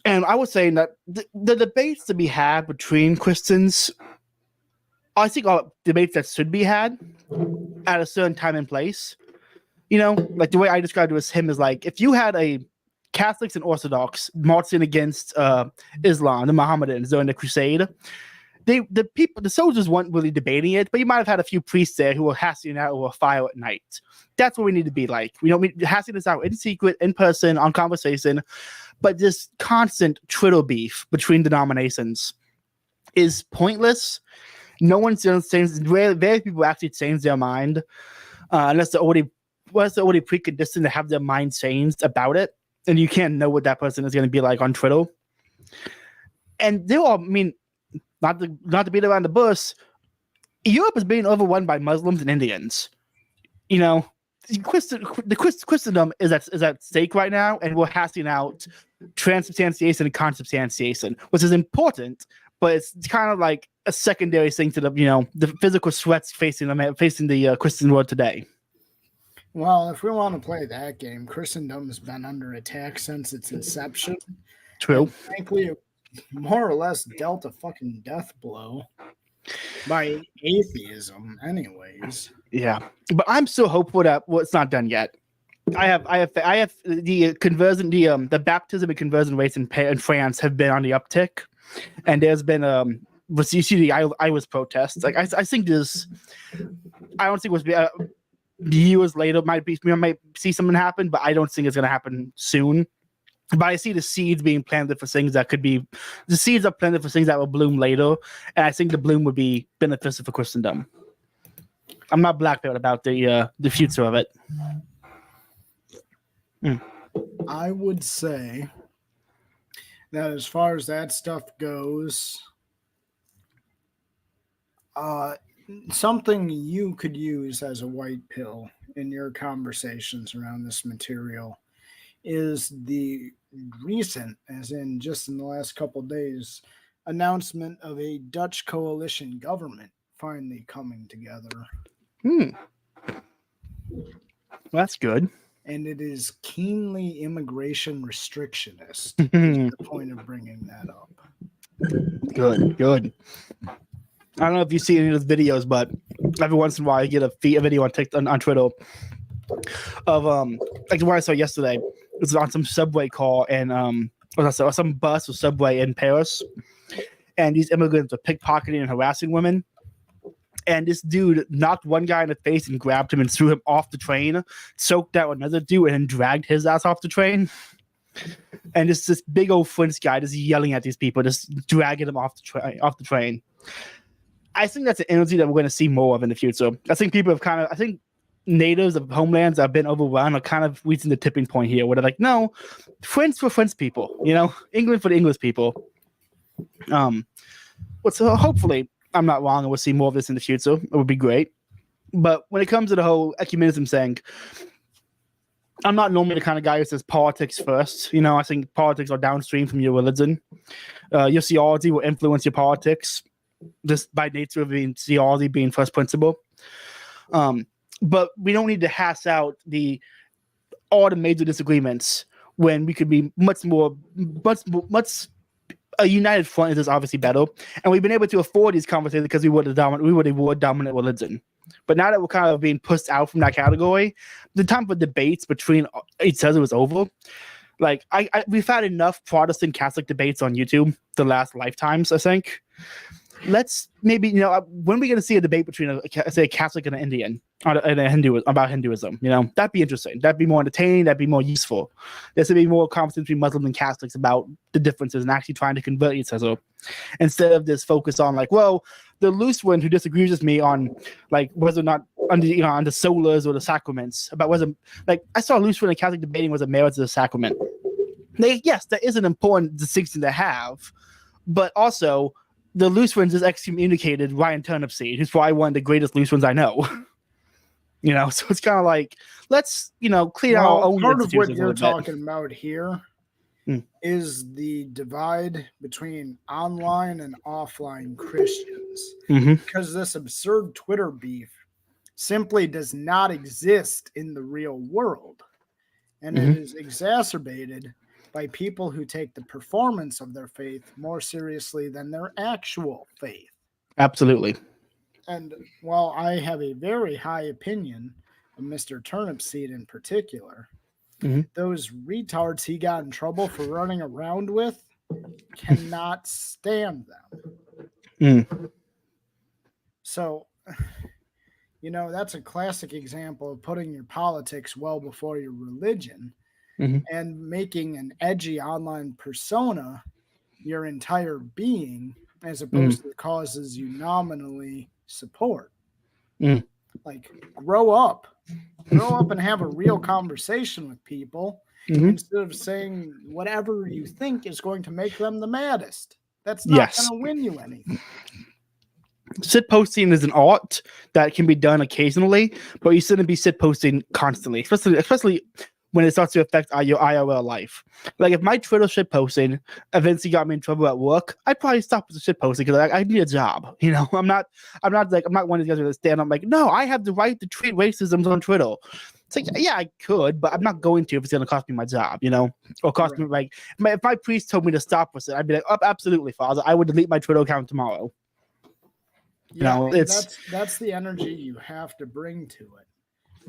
I was saying that the debates to be had between Christians, I think are debates that should be had at a certain time and place. You know, like the way I described it was him is like, if you had a Catholics and Orthodox marching against Islam, the Mohammedans during the Crusade, the soldiers weren't really debating it, but you might have had a few priests there who were hashing out over a fire at night. That's what we need to be like. We don't need hashing this out in secret, in person, on conversation, but this constant Twitter beef between denominations is pointless. No one's saying, very people actually change their mind unless they're already preconditioned to have their mind changed about it. And you can't know what that person is going to be like on Twitter. And they're all, I mean, not to beat around the bush, Europe is being overrun by Muslims and Indians. You know, Christendom is at stake right now, and we're hashing out transubstantiation and consubstantiation, which is important, but it's kind of like a secondary thing to the physical threats facing the Christian world today. Well, if we want to play that game, Christendom has been under attack since its inception. True. And frankly, it more or less dealt a fucking death blow by atheism, anyways. Yeah, but I'm so hopeful that it's not done yet. I have the conversion, the baptism and conversion rates in France have been on the uptick, and there's been you see the Irish protests. Like I think there's, I don't think it was years later we might see something happen, but I don't think it's going to happen soon. But I see the seeds being planted for things that could be, the seeds are planted for things that will bloom later, and I think the bloom would be beneficial for Christendom. I'm not blackpilled about the future of it. I would say that as far as that stuff goes, something you could use as a white pill in your conversations around this material is the recent, as in just in the last couple of days, announcement of a Dutch coalition government finally coming together. That's good. And it is keenly immigration restrictionist. Is the point of bringing that up. Good. I don't know if you see any of those videos, but every once in a while I get a video on Twitter of like the one I saw yesterday. It was on some subway car and some bus or subway in Paris, and these immigrants were pickpocketing and harassing women. And this dude knocked one guy in the face and grabbed him and threw him off the train, choked out another dude, and then dragged his ass off the train. And this big old French guy just yelling at these people, just dragging them off the train. I think that's an energy that we're going to see more of in the future. I think people have I think natives of homelands that have been overrun are kind of reaching the tipping point here where they're like, no, French for French people, England for the English people. So hopefully I'm not wrong and we'll see more of this in the future. It would be great. But when it comes to the whole ecumenism thing, I'm not normally the kind of guy who says politics first. I think politics are downstream from your religion. Your theology will influence your politics just by nature of theology being first principle. But we don't need to hash out all the major disagreements when we could be much a united front is obviously better. And we've been able to afford these conversations because we were the dominant religion. But now that we're kind of being pushed out from that category, the time for debates between each other was over. Like we've had enough Protestant Catholic debates on YouTube the last lifetimes, I think. Let's maybe, when are we going to see a debate between a Catholic and an Indian and a Hindu about Hinduism? That'd be interesting. That'd be more entertaining. That'd be more useful. There should be more conversation between Muslims and Catholics about the differences and actually trying to convert each other, instead of this focus on the Lutheran who disagrees with me on whether or not on the solas or the sacraments, about whether I saw Lutheran and Catholic debating whether marriage is a sacrament. Yes, that is an important distinction to have, but also the Lutherans just excommunicated Ryan Turnipseed, who's probably one of the greatest Lutherans I know. So it's kind of let's clear our own. Part of what you're talking about here is the divide between online and offline Christians. Because this absurd Twitter beef simply does not exist in the real world. And it is exacerbated by people who take the performance of their faith more seriously than their actual faith. Absolutely. And while I have a very high opinion of Mr. Turnipseed in particular, those retards he got in trouble for running around with cannot stand them. So, you know, that's a classic example of putting your politics well before your religion and making an edgy online persona your entire being as opposed to the causes you nominally support. Like, grow up and have a real conversation with people instead of saying whatever you think is going to make them the maddest. That's not going to win you anything. Sit posting is an art that can be done occasionally, but you shouldn't be sit posting constantly, especially when it starts to affect your IRL life. Like if my Twitter shit posting eventually got me in trouble at work, I'd probably stop with the shit posting because I need a job. You know, I'm not one of these guys that stand up like, no, I have the right to tweet racism on Twitter. It's like, yeah, I could, but I'm not going to if it's going to cost me my job, you know, or cost me like if my priest told me to stop with it, I'd be like, oh, absolutely, Father, I would delete my Twitter account tomorrow. Yeah, you know, that's the energy you have to bring to it.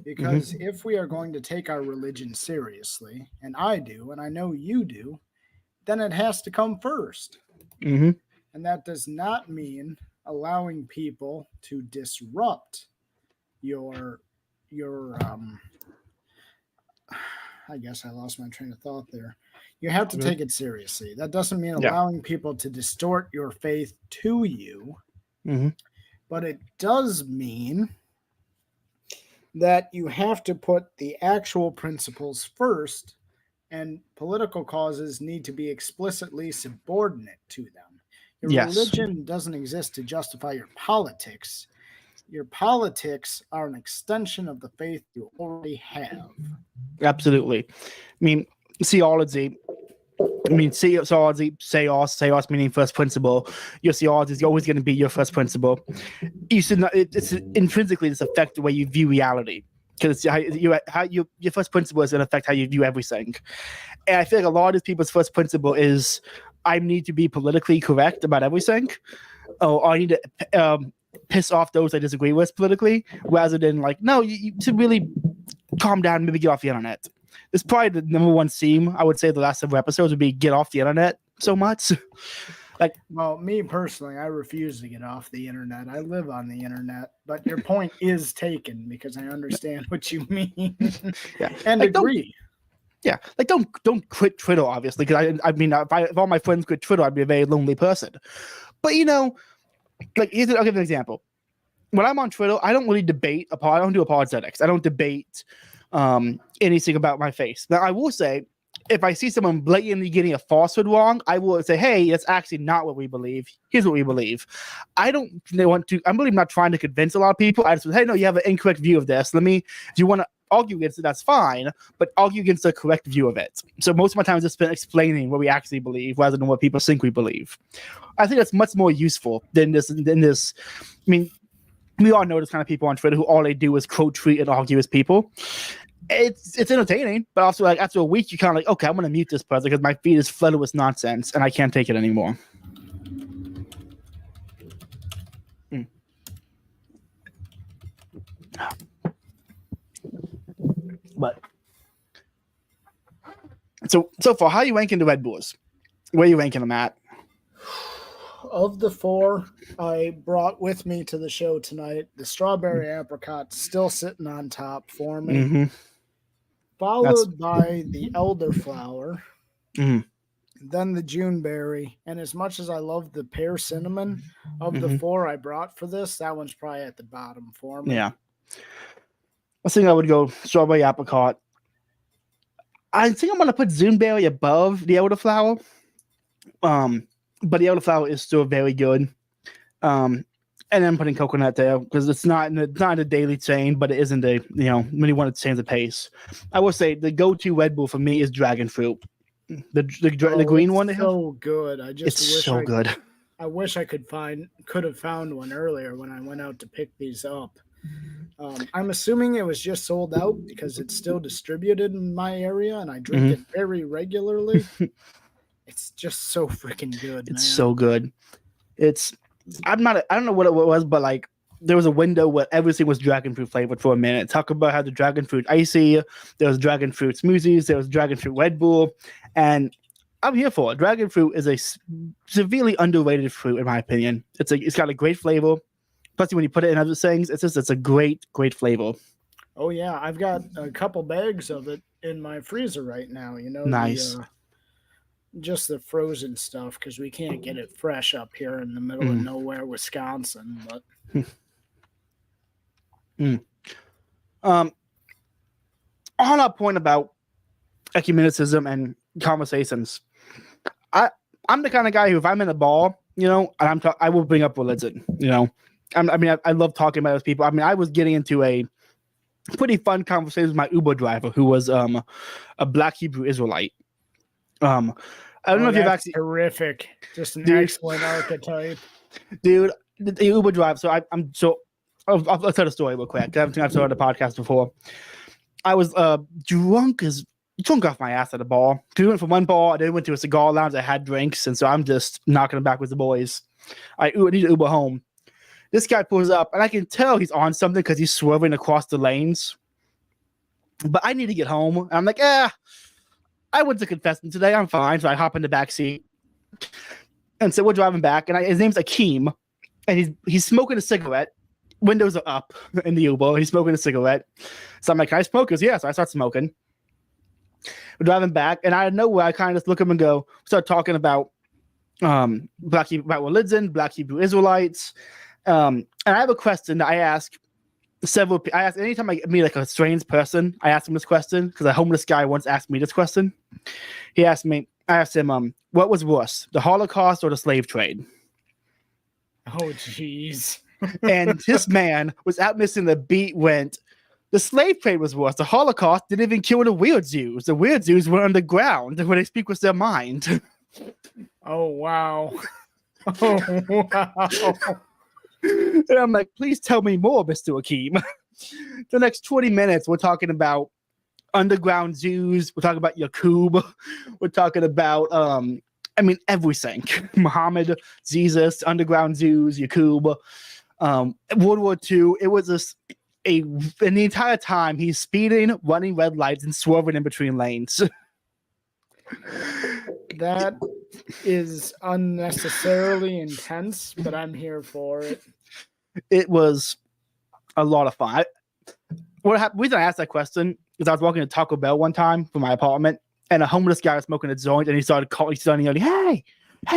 Because if we are going to take our religion seriously, and I do, and I know you do, then it has to come first. And that does not mean allowing people to disrupt your I guess I lost my train of thought there. You have to take it seriously. That doesn't mean allowing people to distort your faith to you, but it does mean that you have to put the actual principles first, and political causes need to be explicitly subordinate to them. Your religion doesn't exist to justify your politics. Your politics are an extension of the faith you already have. Absolutely. I mean, theology. Theos meaning first principle. Your theology is always going to be your first principle. You should not. It's intrinsically this affect the way you view reality, because your first principle is going to affect how you view everything. And I feel like a lot of people's first principle is I need to be politically correct about everything, or I need to piss off those I disagree with politically, rather than like, no, you should really calm down and maybe get off the internet. It's probably the number one theme, I would say, the last several episodes would be get off the internet so much. Like, well, me personally, I refuse to get off the internet. I live on the internet, but your point is taken because I understand what you mean and like, agree. Don't quit Twitter, obviously, because I mean, if all my friends quit Twitter, I'd be a very lonely person. But you know, like, I'll give you an example. When I'm on Twitter, I don't really debate. I don't do apologetics. I don't debate anything about my faith. Now, I will say, if I see someone blatantly getting a falsehood wrong, I will say, hey, that's actually not what we believe. Here's what we believe. I'm really not trying to convince a lot of people. I just say, hey, no, you have an incorrect view of this. If you want to argue against it, that's fine, but argue against the correct view of it. So most of my time is just spent explaining what we actually believe rather than what people think we believe. I think that's much more useful than this. I mean, we all know this kind of people on Twitter who all they do is quote tweet and argue with people. It's entertaining, but also like after a week, you're kind of like, okay, I'm gonna mute this person because my feed is flooded with nonsense and I can't take it anymore. But so far, how are you ranking the Red Bulls? Where are you ranking them at? Of the four I brought with me to the show tonight, the strawberry apricot still sitting on top for me, followed by the elderflower, then the Juneberry, and as much as I love the pear cinnamon of the four I brought for this, that one's probably at the bottom for me. Yeah. I think I would go strawberry apricot. I think I'm going to put Juneberry above the elderflower. But the elderflower is still very good. And then putting coconut there because it's not in a daily chain, but it isn't when you want to change the pace. I will say the go-to Red Bull for me is dragon fruit. The green one. So good. I just it's wish so good. I wish I could have found one earlier when I went out to pick these up. I'm assuming it was just sold out because it's still distributed in my area and I drink it very regularly. It's just so freaking good. It's so good. I don't know what it was, but like there was a window where everything was dragon fruit flavored for a minute. Talk about how the dragon fruit icy, there was dragon fruit smoothies, there was dragon fruit Red Bull, and I'm here for it. Dragon fruit is a severely underrated fruit, in my opinion. It's got a great flavor. Plus, when you put it in other things, it's a great flavor. Oh yeah, I've got a couple bags of it in my freezer right now. You know, nice. Just the frozen stuff because we can't get it fresh up here in the middle of nowhere, Wisconsin. But on our point about ecumenicism and conversations, I'm the kind of guy who, if I'm in a bar, you know, and I will bring up religion. You know, I love talking about those people. I mean, I was getting into a pretty fun conversation with my Uber driver who was a Black Hebrew Israelite. I don't know if you've actually terrific, just an excellent archetype, dude. The Uber driver. So I'll tell the story real quick. I haven't started the podcast before. I was drunk off my ass at a bar. We went from one bar, then went to a cigar lounge. I had drinks, and so I'm just knocking them back with the boys. I need to Uber home. This guy pulls up, and I can tell he's on something because he's swerving across the lanes. But I need to get home. And I'm like, I went to confession today. I'm fine. So I hop in the back seat. And so we're driving back, and his name's Akeem, and he's smoking a cigarette. Windows are up in the Uber. He's smoking a cigarette. So I'm like, can I smoke? He goes, yeah. So I start smoking. We're driving back, and out of nowhere, I kind of just look at him and go, start talking about about religion, Black Hebrew Israelites. And I have a question that I ask anytime I meet like a strange person, I ask him this question because a homeless guy once asked me this question. I asked him, what was worse, the Holocaust or the slave trade? Oh, jeez. And this man was out missing the beat, went, the slave trade was worse. The Holocaust didn't even kill the weird Jews. The weird Jews were underground where they speak with their mind. Oh, wow. Oh, wow. And I'm like, please tell me more, Mr. Akeem. The next 20 minutes, we're talking about underground Jews. We're talking about Yaqub. We're talking about, everything. Muhammad, Jesus, underground Jews, Yaqub. World War II. It was in the entire time, he's speeding, running red lights, and swerving in between lanes. That is unnecessarily intense, but I'm here for it. It was a lot of fun. The reason I asked that question is I was walking to Taco Bell one time from my apartment, and a homeless guy was smoking a joint, and he started yelling, hey,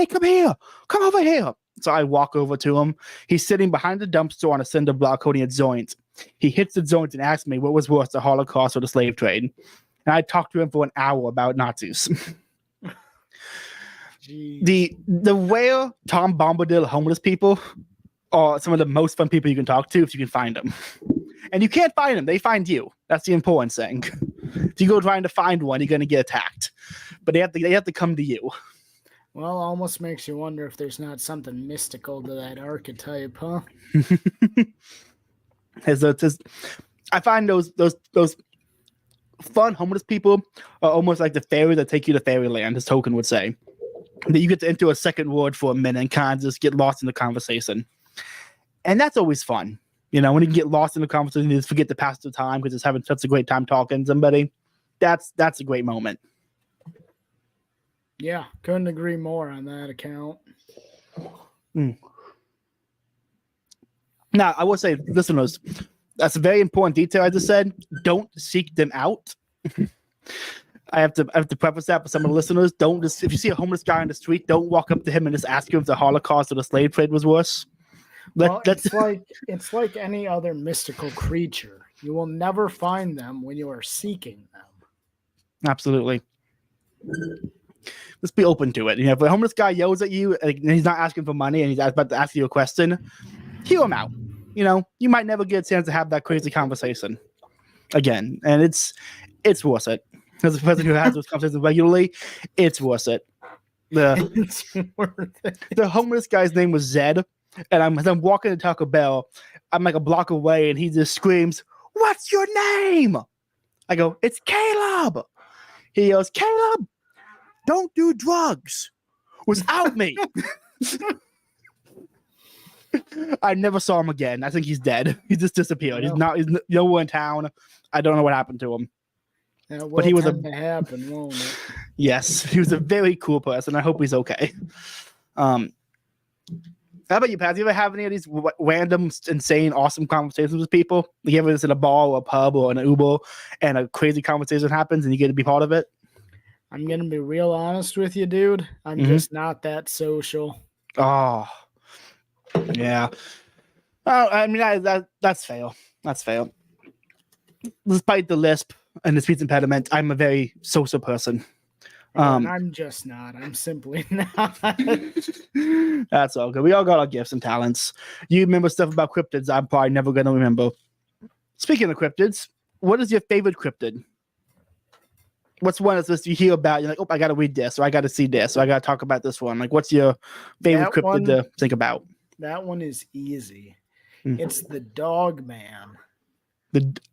come here, come over here. So I walk over to him. He's sitting behind the dumpster on a cinder block holding a joint. He hits the joint and asks me what was worse, the Holocaust or the slave trade. And I talked to him for an hour about Nazis. The rare Tom Bombadil homeless people are some of the most fun people you can talk to if you can find them. And you can't find them, they find you. That's the important thing. If you go trying to find one, you're going to get attacked. But they have to come to you. Well, almost makes you wonder if there's not something mystical to that archetype, huh? I find those fun homeless people are almost like the fairy that take you to fairyland, as Tolkien would say. That you get to enter a second world for a minute and kind of just get lost in the conversation. And that's always fun. You know, when you can get lost in the conversation, you just forget the past of time because it's having such a great time talking to somebody. That's a great moment. Yeah, couldn't agree more on that account. Now, I will say, listeners, that's a very important detail I just said. Don't seek them out. I have to preface that for some of the listeners. Don't just, if you see a homeless guy on the street, don't walk up to him and just ask him if the Holocaust or the slave trade was worse. It's like any other mystical creature. You will never find them when you are seeking them. Absolutely. Let's be open to it. You know, if a homeless guy yells at you and he's not asking for money and he's about to ask you a question, hear him out. You know, you might never get a chance to have that crazy conversation again, and it's worth it. as a person who has those conversations regularly, it's worth it. It's worth it. The homeless guy's name was Zed, and I'm walking to Taco Bell. I'm like a block away, and he just screams, "What's your name?" I go, "It's Caleb." He goes, "Caleb, don't do drugs without me." I never saw him again. I think he's dead. He just disappeared. Well, He's nowhere in town. I don't know what happened to him. But he was to happen, won't it? Yes, he was a very cool person. I hope he's okay. How about you, Pat? Do you ever have any of these random, insane, awesome conversations with people? You ever visit a bar or a pub or an Uber and a crazy conversation happens and you get to be part of it? I'm going to be real honest with you, dude. I'm just not that social. Oh, yeah. I mean, that's fair. That's fair. Despite the lisp and the speech impediment, I'm a very social person. I'm just not. I'm simply not. That's all good. We all got our gifts and talents. You remember stuff about cryptids I'm probably never going to remember. Speaking of cryptids, what is your favorite cryptid? What's one that's you hear about? You're like, oh, I got to read this, or I got to see this, or I got to talk about this one. Like, what's your favorite cryptid to think about? That one is easy. It's the Dog Man.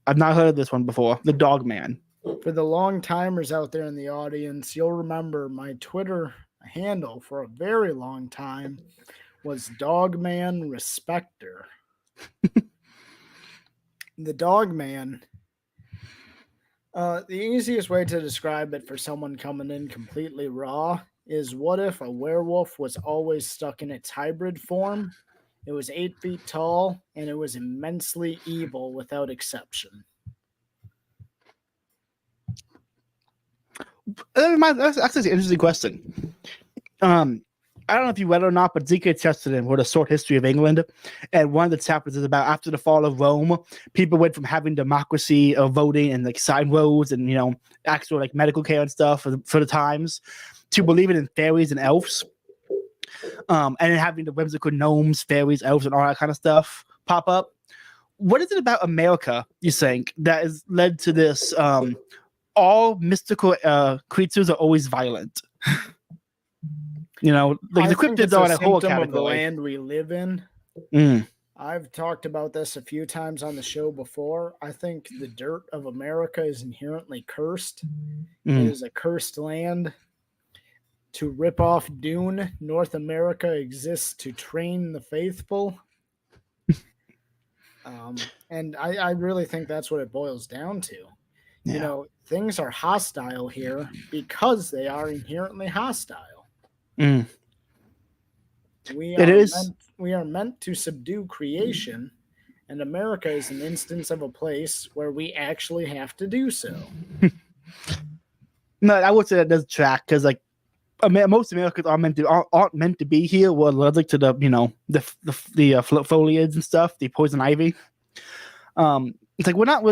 I've not heard of this one before. The Dog Man. For the long timers out there in the audience, you'll remember my Twitter handle for a very long time was Dogman Respecter. The Dogman. The easiest way to describe it for someone coming in completely raw is, what if a werewolf was always stuck in its hybrid form? It was 8 feet tall, and it was immensely evil without exception. That's actually an interesting question. I don't know if you read it or not, but G.K. Chesterton wrote A Short History of England, and one of the chapters is about after the fall of Rome, people went from having democracy of voting and like sign roads and actual like medical care and stuff for the times to believing in fairies and elves, and then having the whimsical gnomes, fairies, elves, and all that kind of stuff pop up. What is it about America, you think, that has led to this? All mystical creatures are always violent. Like the cryptids are in a whole category. Of the land we live in. I've talked about this a few times on the show before. I think the dirt of America is inherently cursed. It is a cursed land. To rip off Dune, North America exists to train the faithful. And I really think that's what it boils down to. Yeah. Things are hostile here because they are inherently hostile. We are meant to subdue creation, and America is an instance of a place where we actually have to do so. No, I would say that does track because like most Americans aren't meant to be here. We're allergic to the foliage and stuff, the poison ivy. It's like we're not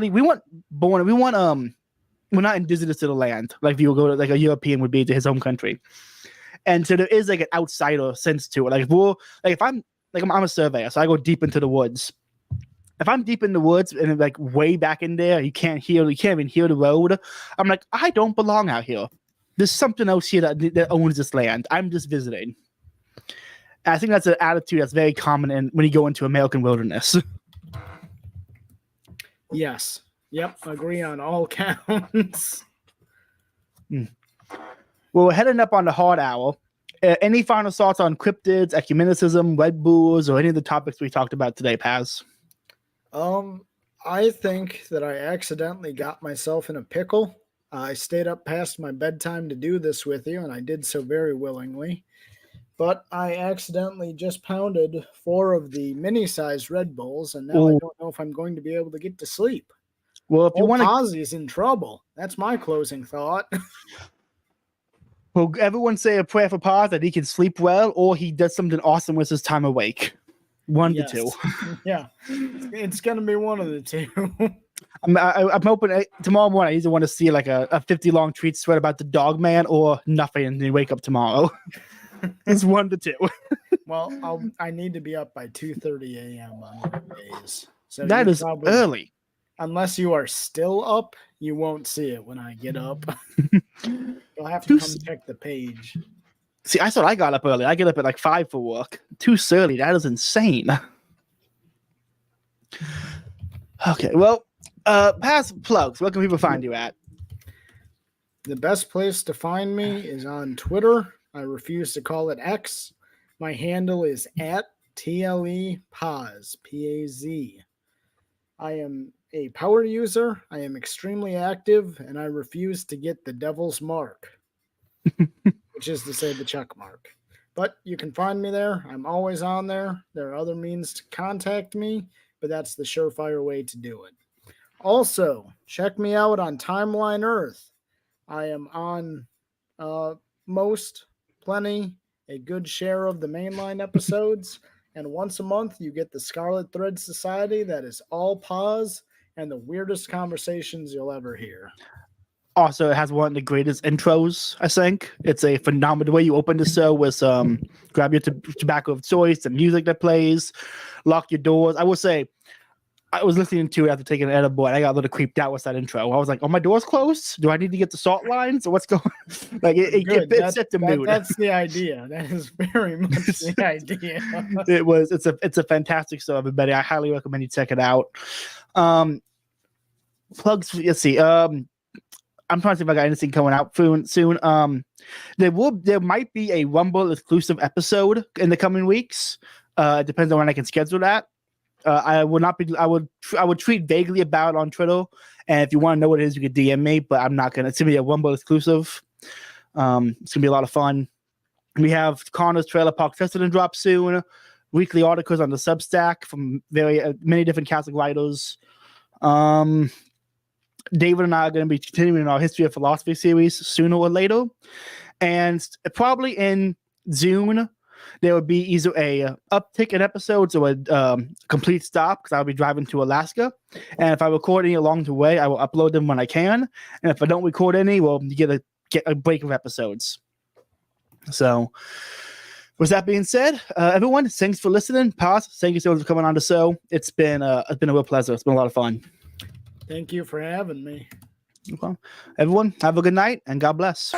indigenous to the land like you would go to like a European would be to his home country. And so there is like an outsider sense to it. Like I'm a surveyor, so I go deep into the woods. If I'm deep in the woods and like way back in there, you can't even hear the road. I'm like, I don't belong out here. There's something else here that owns this land. I'm just visiting. And I think that's an attitude that's very common when you go into American wilderness. Yes. Yep. Agree on all counts. Well, we're heading up on the hard hour. Any final thoughts on cryptids, ecumenicism, Redbulls, or any of the topics we talked about today, Paz? I think that I accidentally got myself in a pickle. I stayed up past my bedtime to do this with you, and I did so very willingly. But I accidentally just pounded 4 of the mini-sized Red Bulls, and now I don't know if I'm going to be able to get to sleep. Well, if you want to, Ozzy's in trouble. That's my closing thought. Well, everyone say a prayer for Paz that he can sleep well, or he does something awesome with his time awake. One to two. Yeah, it's gonna be one of the two. I'm hoping tomorrow morning I either want to see like a 50 long tweet thread about the Dog Man or nothing, and then wake up tomorrow. It's 1 to 2. Well, I need to be up by 2:30 a.m. on days. So that is early. unless you are still up, you won't see it when I get up. You'll have to come check the page. See, I thought I got up early. I get up at like 5 for work. Too early. That is insane. Okay, well, past plugs. Where can people find you at? The best place to find me is on Twitter. I refuse to call it X. My handle is at TLEPAZ, P-A-Z. I am a power user. I am extremely active, and I refuse to get the devil's mark, which is to say the check mark. But you can find me there. I'm always on there. There are other means to contact me, but that's the surefire way to do it. Also, check me out on Timeline Earth. I am on a good share of the mainline episodes. And once a month, you get the Scarlet Thread Society that is all pause and the weirdest conversations you'll ever hear. Also, it has one of the greatest intros, I think. It's a phenomenal. The way you open the show with grab your tobacco of choice, the music that plays, lock your doors. I will say, I was listening to it after taking an edible, and I got a little creeped out with that intro. I was like, "Oh, my door's closed. Do I need to get the salt lines, or what's going?" Like it set the mood. That's the idea. That is very much the idea. It's a fantastic show, everybody. I highly recommend you check it out. Plugs. Let's see. I'm trying to see if I got anything coming out soon. There might be a Rumble exclusive episode in the coming weeks. It depends on when I can schedule that. I would tweet vaguely about it on Twitter, and if you want to know what it is, you can DM me. But I'm not gonna. It's gonna be a Rumble exclusive. It's gonna be a lot of fun. We have Connor's Trailer Park Festival drop soon. Weekly articles on the Substack from many different Catholic writers. David and I are going to be continuing our History of Philosophy series sooner or later, and probably in June. There would be either a uptick in episodes or a complete stop because I'll be driving to Alaska. And if I record any along the way, I will upload them when I can. And if I don't record any, well, you get a break of episodes. So, with that being said, everyone, thanks for listening. Paz, thank you so much for coming on the show. It's been a real pleasure. It's been a lot of fun. Thank you for having me. Okay. Everyone, have a good night and God bless.